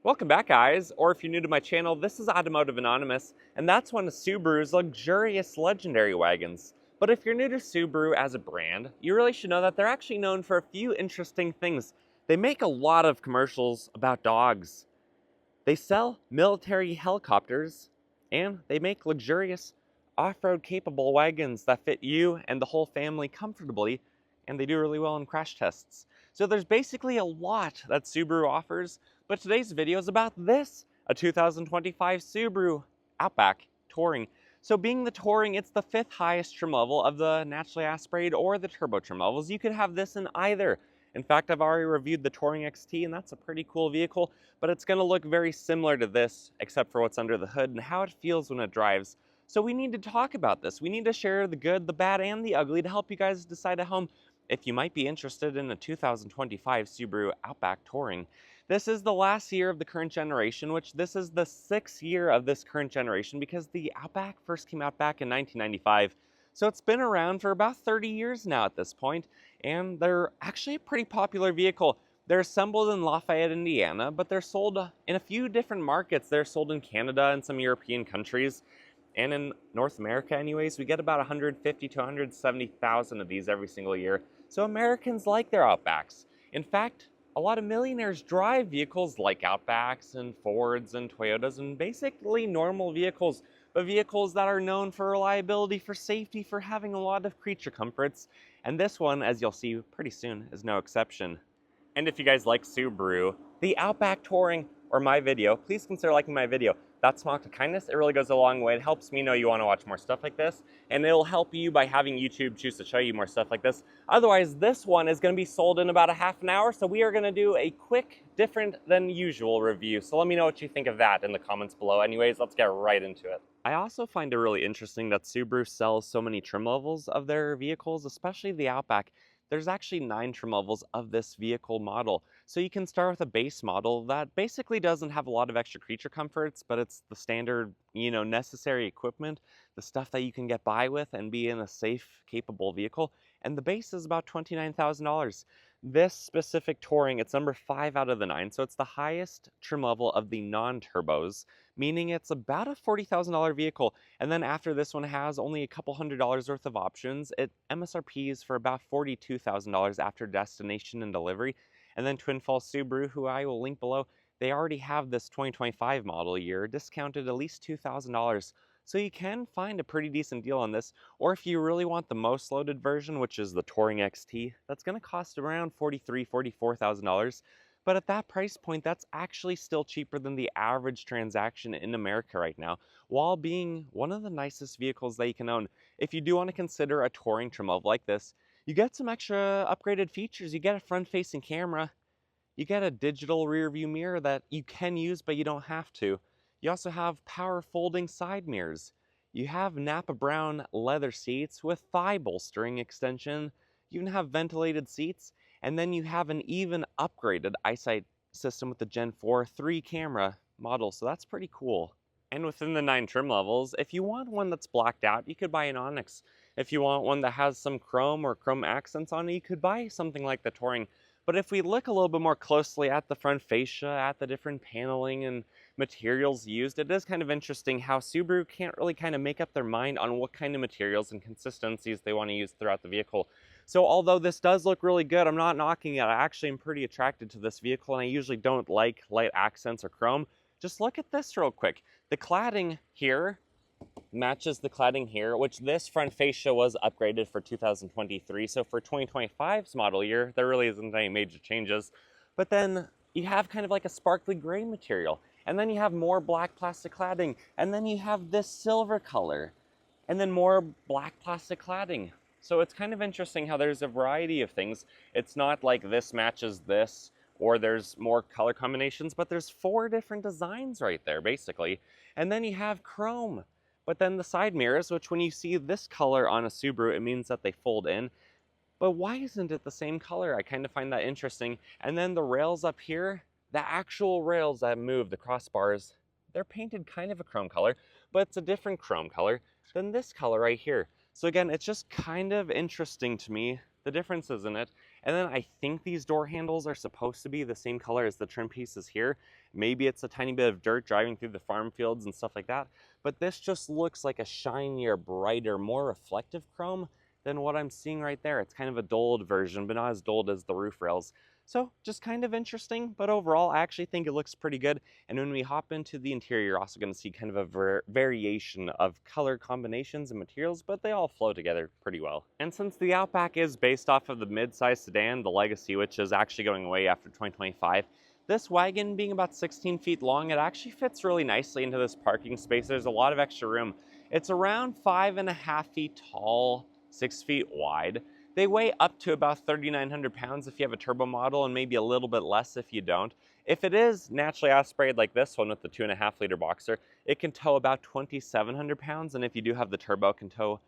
Welcome back, guys, or if you're new to my channel, this is Automotive Anonymous, and that's one of Subaru's luxurious legendary wagons. But if you're new to Subaru as a brand, you really should know that they're actually known for a few interesting things. They make a lot of commercials about dogs. They sell military helicopters, and they make luxurious off-road capable wagons that fit you and the whole family comfortably, and they do really well in crash tests. So there's basically a lot that Subaru offers, but today's video is about this, a 2025 Subaru Outback Touring. So being the Touring, it's the 5th highest trim level of the naturally aspirated or the turbo trim levels. You could have this in either. In fact, I've already reviewed the Touring XT, and that's a pretty cool vehicle, but it's going to look very similar to this, except for what's under the hood and how it feels when it drives. So we need to talk about this. We need to share the good, the bad, and the ugly to help you guys decide at home if you might be interested in a 2025 Subaru Outback Touring. This is the last year of the current generation, which this is the 6th year of this current generation because the Outback first came out back in 1995. So it's been around for about 30 years now at this point, and they're actually a pretty popular vehicle. They're assembled in Lafayette, Indiana, but they're sold in a few different markets. They're sold in Canada and some European countries. And in North America anyways, we get about 150 to 170,000 of these every single year. So Americans like their Outbacks. In fact, a lot of millionaires drive vehicles like Outbacks and Fords and Toyotas and basically normal vehicles, but vehicles that are known for reliability, for safety, for having a lot of creature comforts. And this one, as you'll see pretty soon, is no exception. And if you guys like Subaru, the Outback Touring, or my video, please consider liking my video. That's an act of kindness. It really goes a long way. It helps me know you want to watch more stuff like this, and it'll help you by having YouTube choose to show you more stuff like this. Otherwise, this one is going to be sold in about a half an hour, so we are going to do a quick, different than usual review. So let me know what you think of that in the comments below. Anyways, let's get right into it. I also find it really interesting that Subaru sells so many trim levels of their vehicles, especially the Outback. There's actually 9 trim levels of this vehicle model. So you can start with a base model that basically doesn't have a lot of extra creature comforts, but it's the standard, necessary equipment, the stuff that you can get by with and be in a safe, capable vehicle. And the base is about $29,000. This specific Touring, it's number 5 out of the 9, so it's the highest trim level of the non-turbos, meaning it's about a $40,000 vehicle. And then after this one has only a couple $100s worth of options, it MSRPs for about $42,000 after destination and delivery. And then Twin Falls Subaru, who I will link below, they already have this 2025 model year discounted at least $2,000. So you can find a pretty decent deal on this. Or if you really want the most loaded version, which is the Touring XT, that's going to cost around $43,000, $44,000. But at that price point, that's actually still cheaper than the average transaction in America right now, while being one of the nicest vehicles that you can own. If you do want to consider a Touring trim level like this, you get some extra upgraded features. You get a front-facing camera. You get a digital rear view mirror that you can use, but you don't have to. You also have power folding side mirrors. You have Napa Brown leather seats with thigh bolstering extension. You even have ventilated seats. And then you have an even upgraded eyesight system with the Gen 4 3-camera model. So that's pretty cool. And within the 9 trim levels, if you want one that's blacked out, you could buy an Onyx. If you want one that has some chrome or chrome accents on it, you could buy something like the Touring. But if we look a little bit more closely at the front fascia, at the different paneling and materials used, it is kind of interesting how Subaru can't really kind of make up their mind on what kind of materials and consistencies they want to use throughout the vehicle. So although this does look really good, I'm not knocking it. I actually am pretty attracted to this vehicle, and I usually don't like light accents or chrome. Just look at this real quick. The cladding here matches the cladding here, which this front fascia was upgraded for 2023. So for 2025's model year, there really isn't any major changes. But then you have kind of like a sparkly gray material, and then you have more black plastic cladding, and then you have this silver color, and then more black plastic cladding. So it's kind of interesting how there's a variety of things. It's not like this matches this, or there's more color combinations, but there's 4 different designs right there, basically. And then you have chrome. But then the side mirrors, which when you see this color on a Subaru, it means that they fold in. But why isn't it the same color? I kind of find that interesting. And then the rails up here, the actual rails that move, the crossbars, they're painted kind of a chrome color, but it's a different chrome color than this color right here. So again, it's just kind of interesting to me the differences in it. And then I think these door handles are supposed to be the same color as the trim pieces here. Maybe it's a tiny bit of dirt driving through the farm fields and stuff like that, but this just looks like a shinier, brighter, more reflective chrome than what I'm seeing right there. It's kind of a dulled version, but not as dulled as the roof rails. So just kind of interesting, but overall I actually think it looks pretty good. And when we hop into the interior, you're also going to see kind of a variation of color combinations and materials, but they all flow together pretty well. And since the Outback is based off of the mid-size sedan, the Legacy, which is actually going away after 2025, this wagon being about 16 feet long, it actually fits really nicely into this parking space. There's a lot of extra room. It's around 5.5 feet tall, 6 feet wide. They weigh up to about 3,900 pounds if you have a turbo model, and maybe a little bit less if you don't. If it is naturally aspirated like this one with the 2.5 liter boxer, it can tow about 2,700 pounds, and if you do have the turbo, it can tow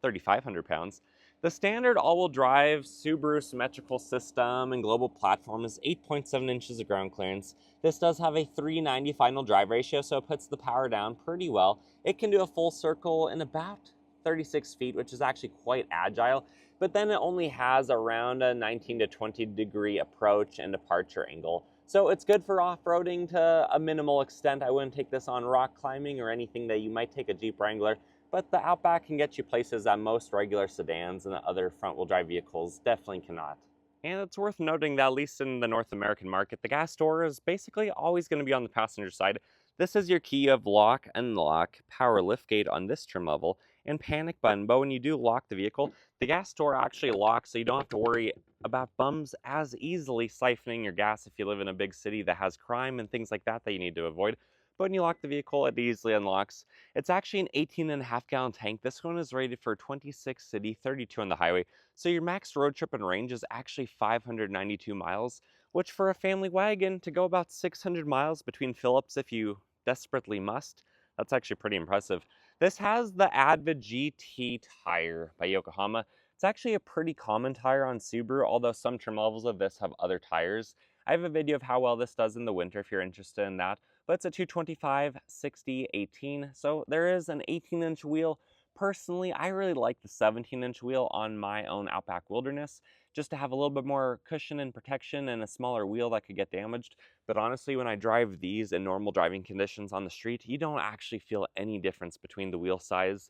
3,500 pounds. The standard all-wheel drive Subaru symmetrical system and global platform is 8.7 inches of ground clearance. This does have a 390 final drive ratio, so it puts the power down pretty well. It can do a full circle in about 36 feet, which is actually quite agile, but then it only has around a 19 to 20 degree approach and departure angle. So it's good for off-roading to a minimal extent. I wouldn't take this on rock climbing or anything that you might take a Jeep Wrangler, but the Outback can get you places that most regular sedans and other front-wheel drive vehicles definitely cannot. And it's worth noting that at least in the North American market, the gas door is basically always going to be on the passenger side. This is your key of lock, unlock, power liftgate on this trim level, and panic button. But when you do lock the vehicle, the gas door actually locks, so you don't have to worry about bums as easily siphoning your gas if you live in a big city that has crime and things like that that you need to avoid. But when you lock the vehicle, it easily unlocks. It's actually an 18.5 gallon tank. This one is rated for 26 city, 32 on the highway. So your max road trip and range is actually 592 miles, which for a family wagon to go about 600 miles between fill-ups if you desperately must, that's actually pretty impressive. This has the Adva GT tire by Yokohama. It's actually a pretty common tire on Subaru, although some trim levels of this have other tires. I have a video of how well this does in the winter if you're interested in that, but it's a 225, 60, 18, so there is an 18-inch wheel. Personally, I really like the 17-inch wheel on my own Outback Wilderness, just to have a little bit more cushion and protection and a smaller wheel that could get damaged. But honestly, when I drive these in normal driving conditions on the street, you don't actually feel any difference between the wheel size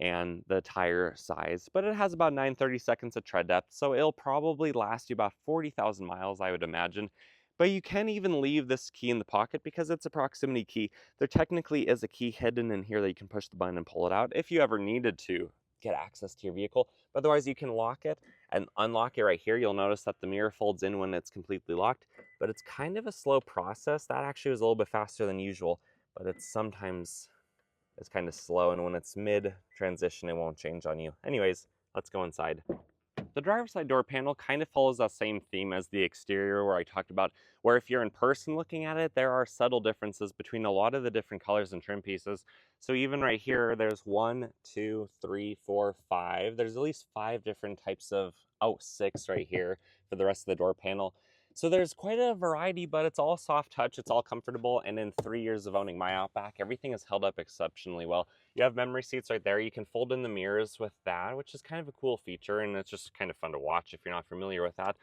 and the tire size. But it has about 930 seconds of tread depth, so it'll probably last you about 40,000 miles, I would imagine. But you can even leave this key in the pocket because it's a proximity key. There technically is a key hidden in here that you can push the button and pull it out if you ever needed to get access to your vehicle. But otherwise, you can lock it and unlock it right here. You'll notice that the mirror folds in when it's completely locked, but it's kind of a slow process. That actually was a little bit faster than usual, but it's kind of slow, and when it's mid-transition, it won't change on you. Anyways, let's go inside. The driver's side door panel kind of follows that same theme as the exterior where I talked about, where if you're in person looking at it, there are subtle differences between a lot of the different colors and trim pieces. So even right here, there's 1, 2, 3, 4, 5. There's at least 5 different types of, 6 right here for the rest of the door panel. So there's quite a variety, but it's all soft touch, it's all comfortable, and in 3 years of owning my Outback, everything has held up exceptionally well. You have memory seats right there. You can fold in the mirrors with that, which is kind of a cool feature, and it's just kind of fun to watch if you're not familiar with that.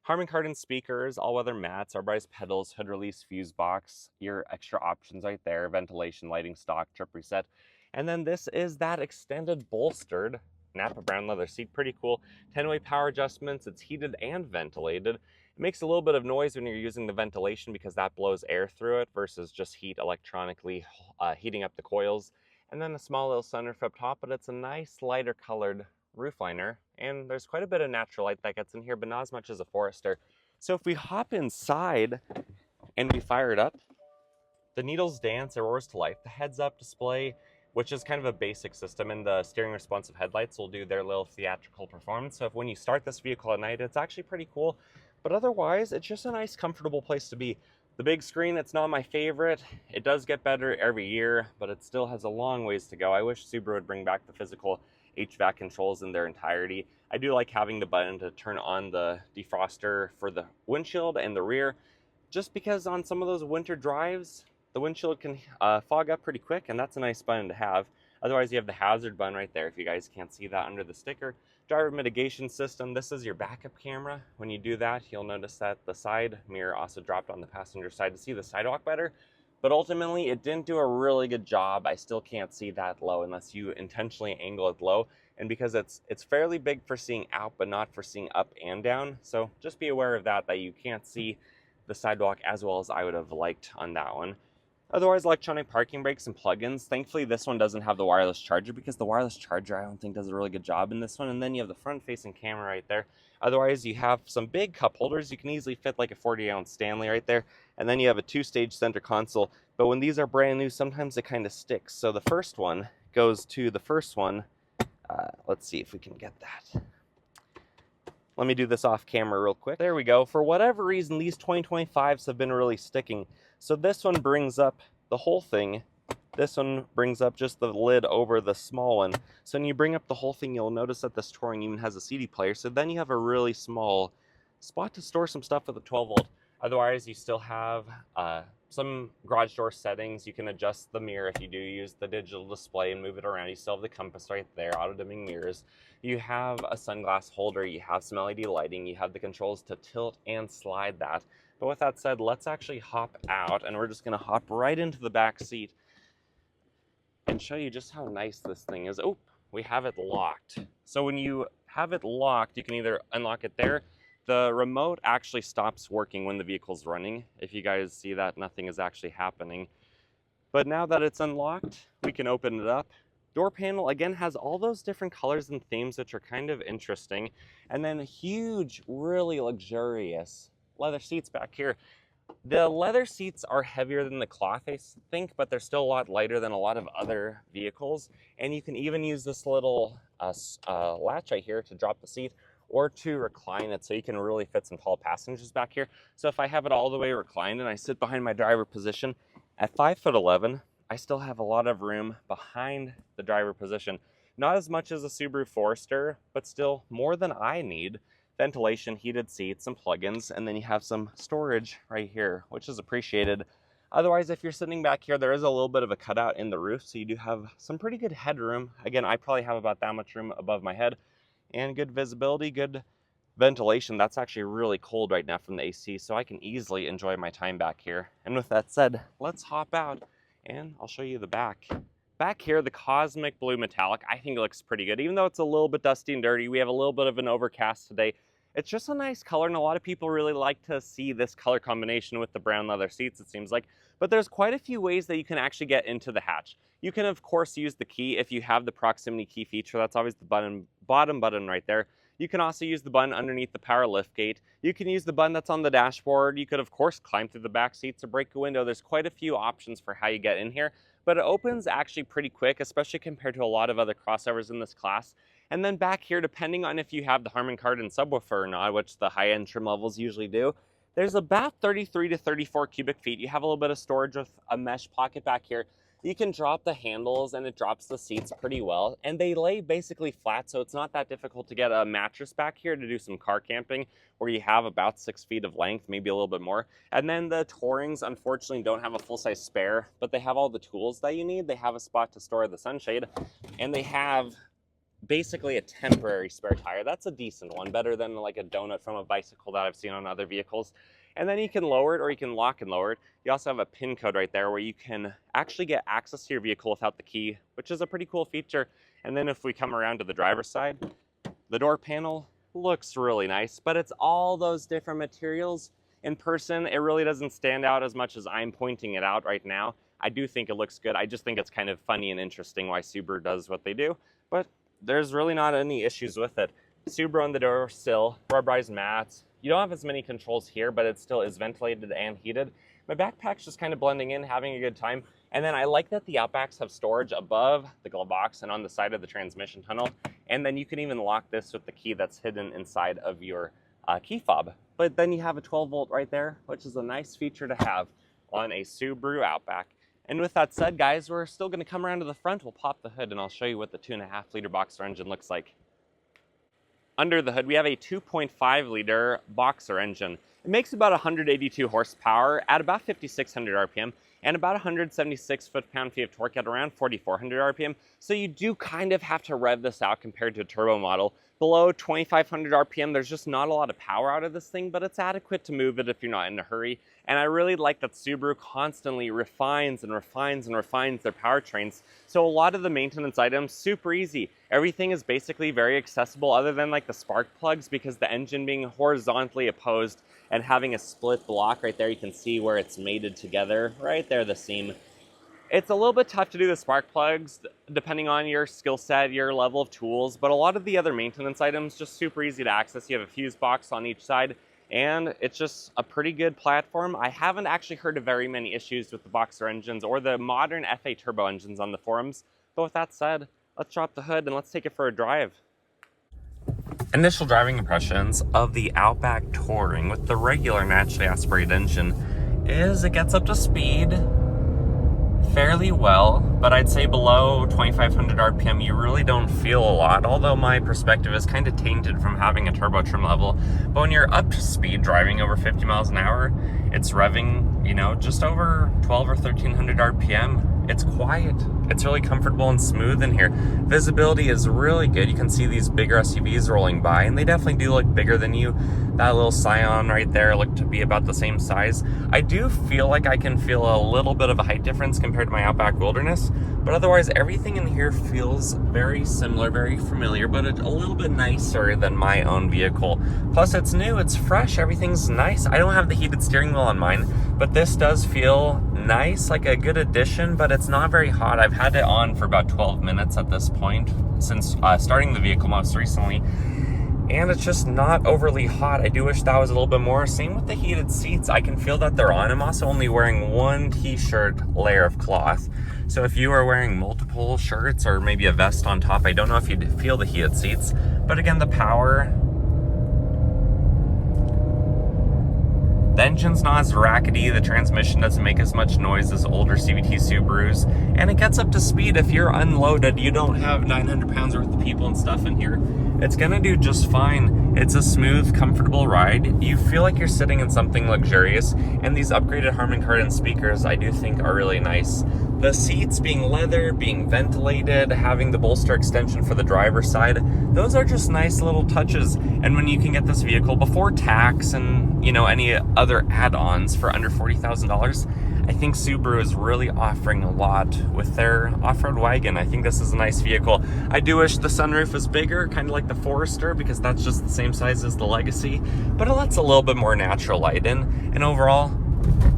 Harman Kardon speakers, all-weather mats, arborized pedals, hood release fuse box, your extra options right there, ventilation, lighting, stock, trip reset. And then this is that extended bolstered Napa brown leather seat, pretty cool. 10-way power adjustments, it's heated and ventilated. It makes a little bit of noise when you're using the ventilation because that blows air through it versus just heat electronically heating up the coils. And then a small little sunroof up top, but it's a nice lighter colored roof liner. And there's quite a bit of natural light that gets in here, but not as much as a Forester. So if we hop inside and we fire it up, the needles dance, it roars to life. The heads-up display, which is kind of a basic system, and the steering responsive headlights will do their little theatrical performance. So if when you start this vehicle at night, it's actually pretty cool. But otherwise, it's just a nice, comfortable place to be. The big screen, it's not my favorite. It does get better every year, but it still has a long ways to go. I wish Subaru would bring back the physical HVAC controls in their entirety. I do like having the button to turn on the defroster for the windshield and the rear, just because on some of those winter drives, the windshield can fog up pretty quick, and that's a nice button to have. Otherwise, you have the hazard button right there if you guys can't see that under the sticker. Driver mitigation system, this is your backup camera. When you do that, you'll notice that the side mirror also dropped on the passenger side to see the sidewalk better. But ultimately, it didn't do a really good job. I still can't see that low unless you intentionally angle it low. And because it's fairly big for seeing out, but not for seeing up and down. So just be aware of that you can't see the sidewalk as well as I would have liked on that one. Otherwise, electronic parking brakes and plugins. Thankfully, this one doesn't have the wireless charger because the wireless charger I don't think does a really good job in this one. And then you have the front-facing camera right there. Otherwise, you have some big cup holders. You can easily fit like a 40-ounce Stanley right there. And then you have a 2-stage center console. But when these are brand new, sometimes it kind of sticks. So the first one goes to the first one. Let's see if we can get that. Let me do this off camera real quick. There we go. For whatever reason, these 2025s have been really sticking. So this one brings up the whole thing. This one brings up just the lid over the small one. So when you bring up the whole thing, you'll notice that this Touring even has a CD player. So then you have a really small spot to store some stuff with a 12 volt. Otherwise, you still have some garage door settings. You can adjust the mirror if you do use the digital display and move it around. You still have the compass right there, auto dimming mirrors. You have a sunglass holder. You have some LED lighting. You have the controls to tilt and slide that. But with that said, let's actually hop out, and we're just going to hop right into the back seat and show you just how nice this thing is. Oh, we have it locked. So when you have it locked, you can either unlock it there. The remote actually stops working when the vehicle's running. If you guys see that, nothing is actually happening. But now that it's unlocked, we can open it up. Door panel, again, has all those different colors and themes, which are kind of interesting. And then huge, really luxurious leather seats back here. The leather seats are heavier than the cloth, I think, but they're still a lot lighter than a lot of other vehicles. And you can even use this little latch right here to drop the seat or to recline it, so you can really fit some tall passengers back here. So if I have it all the way reclined and I sit behind my driver position, at 5'11", I still have a lot of room behind the driver position. Not as much as a Subaru Forester, but still more than I need. Ventilation, heated seats, and plugins, and then you have some storage right here, which is appreciated. Otherwise, if you're sitting back here, there is a little bit of a cutout in the roof, so you do have some pretty good headroom. Again, I probably have about that much room above my head, and good visibility, good ventilation. That's actually really cold right now from the AC, so I can easily enjoy my time back here. And with that said, let's hop out, and I'll show you the back. Back here, the Cosmic Blue Metallic, I think it looks pretty good. Even though it's a little bit dusty and dirty, we have a little bit of an overcast today. It's just a nice color, and a lot of people really like to see this color combination with the brown leather seats, it seems like. But there's quite a few ways that you can actually get into the hatch. You can, of course, use the key if you have the proximity key feature. That's always the bottom button right there. You can also use the button underneath the power liftgate. You can use the button that's on the dashboard. You could, of course, climb through the back seats or break a window. There's quite a few options for how you get in here, but it opens actually pretty quick, especially compared to a lot of other crossovers in this class. And then back here, depending on if you have the Harman Kardon subwoofer or not, which the high-end trim levels usually do, there's about 33 to 34 cubic feet. You have a little bit of storage with a mesh pocket back here. You can drop the handles and it drops the seats pretty well. And they lay basically flat, so it's not that difficult to get a mattress back here to do some car camping where you have about 6 feet of length, maybe a little bit more. And then the Tourings, unfortunately, don't have a full-size spare, but they have all the tools that you need. They have a spot to store the sunshade, and they have basically a temporary spare tire. That's a decent one, better than like a donut from a bicycle that I've seen on other vehicles. And then you can lower it or you can lock and lower it. You also have a pin code right there where you can actually get access to your vehicle without the key, which is a pretty cool feature. And then if we come around to the driver's side, the door panel looks really nice, but it's all those different materials. In person, it really doesn't stand out as much as I'm pointing it out right now. I do think it looks good. I just think it's kind of funny and interesting why Subaru does what they do, but there's really not any issues with it. Subaru on the door sill, rubberized mats. You don't have as many controls here, but it still is ventilated and heated. My backpack's just kind of blending in, having a good time. And then I like that the Outbacks have storage above the glove box and on the side of the transmission tunnel. And then you can even lock this with the key that's hidden inside of your key fob. But then you have a 12 volt right there, which is a nice feature to have on a Subaru Outback. And with that said, guys, we're still going to come around to the front. We'll pop the hood and I'll show you what the 2.5 liter boxer engine looks like. Under the hood, we have a 2.5 liter boxer engine. It makes about 182 horsepower at about 5,600 RPM and about 176 foot-pound-feet of torque at around 4,400 RPM. So you do kind of have to rev this out compared to a turbo model. Below 2,500 RPM, there's just not a lot of power out of this thing, but it's adequate to move it if you're not in a hurry. And I really like that Subaru constantly refines and refines and refines their powertrains. So a lot of the maintenance items, super easy. Everything is basically very accessible other than like the spark plugs, because the engine being horizontally opposed and having a split block right there, you can see where it's mated together, right there, the seam. It's a little bit tough to do the spark plugs depending on your skill set, your level of tools, but a lot of the other maintenance items, just super easy to access. You have a fuse box on each side, and it's just a pretty good platform. I haven't actually heard of very many issues with the boxer engines or the modern FA turbo engines on the forums, but with that said, let's drop the hood and let's take it for a drive. Initial driving impressions of the Outback Touring with the regular naturally aspirated engine is it gets up to speed fairly well, but I'd say below 2,500 RPM you really don't feel a lot, although my perspective is kind of tainted from having a turbo trim level. But when you're up to speed driving over 50 miles an hour, it's revving, you know, just over 12 or 1,300 RPM. It's quiet. It's really comfortable and smooth in here. Visibility is really good. You can see these bigger SUVs rolling by, and they definitely do look bigger than you. That little Scion right there looked to be about the same size. I do feel like I can feel a little bit of a height difference compared to my Outback Wilderness, but otherwise everything in here feels very similar, very familiar, but a little bit nicer than my own vehicle. Plus it's new, it's fresh, everything's nice. I don't have the heated steering wheel on mine, but this does feel nice, like a good addition, but it's not very hot. I've had it on for about 12 minutes at this point since starting the vehicle most recently, and it's just not overly hot. I do wish that was a little bit more. Same with the heated seats. I can feel that they're on. I'm also only wearing one t-shirt layer of cloth, so if you are wearing multiple shirts or maybe a vest on top, I don't know if you'd feel the heated seats. But again, the power, the engine's not as rackety, the transmission doesn't make as much noise as older CVT Subarus, and it gets up to speed. If you're unloaded, you don't have 900 pounds worth of people and stuff in here, it's gonna do just fine. It's a smooth, comfortable ride. You feel like you're sitting in something luxurious, and these upgraded Harman Kardon speakers I do think are really nice. The seats being leather, being ventilated, having the bolster extension for the driver's side, those are just nice little touches. And when you can get this vehicle before tax and, you know, any other add-ons for under $40,000, I think Subaru is really offering a lot with their off-road wagon. I think this is a nice vehicle. I do wish the sunroof was bigger, kind of like the Forester, because that's just the same size as the Legacy, but it lets a little bit more natural light in. And overall,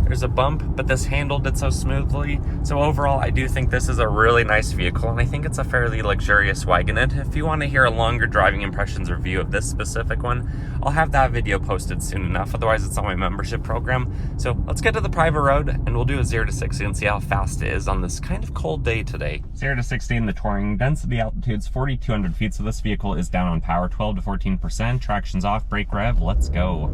there's a bump, but this handled it so smoothly. So overall, I do think this is a really nice vehicle, and I think it's a fairly luxurious wagon. And if you want to hear a longer driving impressions review of this specific one, I'll have that video posted soon enough. Otherwise, it's on my membership program. So let's get to the private road, and we'll do a 0 to 60 and see how fast it is on this kind of cold day today. 0 to 60 in the Touring. Density altitude's 4,200 feet, so this vehicle is down on power, 12 to 14%. Traction's off, brake rev, let's go.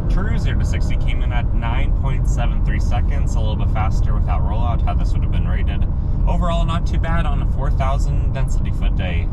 True 0 to 60 came in at 9.73 seconds, a little bit faster without rollout, how this would have been rated. Overall, not too bad on a 4,000 density foot day.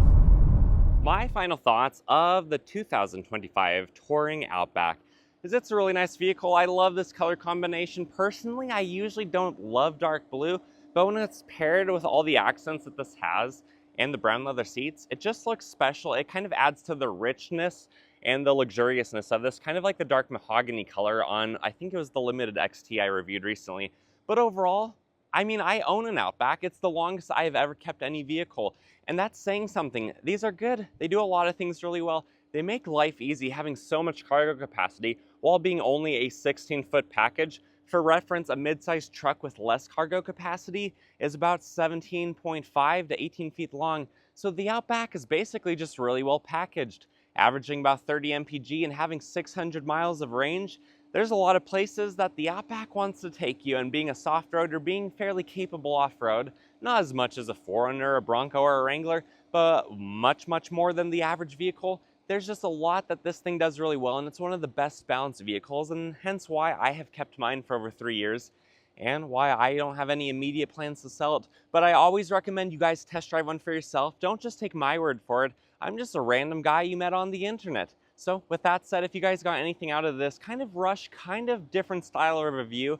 My final thoughts of the 2025 Touring Outback is it's a really nice vehicle. I love this color combination. Personally, I usually don't love dark blue, but when it's paired with all the accents that this has and the brown leather seats, it just looks special. It kind of adds to the richness and the luxuriousness of this, kind of like the dark mahogany color on, I think it was the Limited XT I reviewed recently. But overall, I mean, I own an Outback. It's the longest I've ever kept any vehicle, and that's saying something. These are good. They do a lot of things really well. They make life easy, having so much cargo capacity while being only a 16-foot package. For reference, a mid-sized truck with less cargo capacity is about 17.5 to 18 feet long. So the Outback is basically just really well packaged. Averaging about 30 mpg and having 600 miles of range, there's a lot of places that the Outback wants to take you, and being a soft roader, being fairly capable off-road, not as much as a 4Runner, a Bronco, or a Wrangler, but much, much more than the average vehicle. There's just a lot that this thing does really well, and it's one of the best balanced vehicles, and hence why I have kept mine for over 3 years and why I don't have any immediate plans to sell it. But I always recommend you guys test drive one for yourself. Don't just take my word for it. I'm just a random guy you met on the internet. So with that said, if you guys got anything out of this kind of rush, kind of different style of review,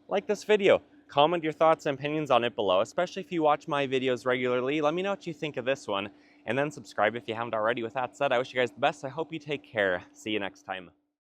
like this video. Comment your thoughts and opinions on it below, especially if you watch my videos regularly. Let me know what you think of this one, and then subscribe if you haven't already. With that said, I wish you guys the best. I hope you take care. See you next time.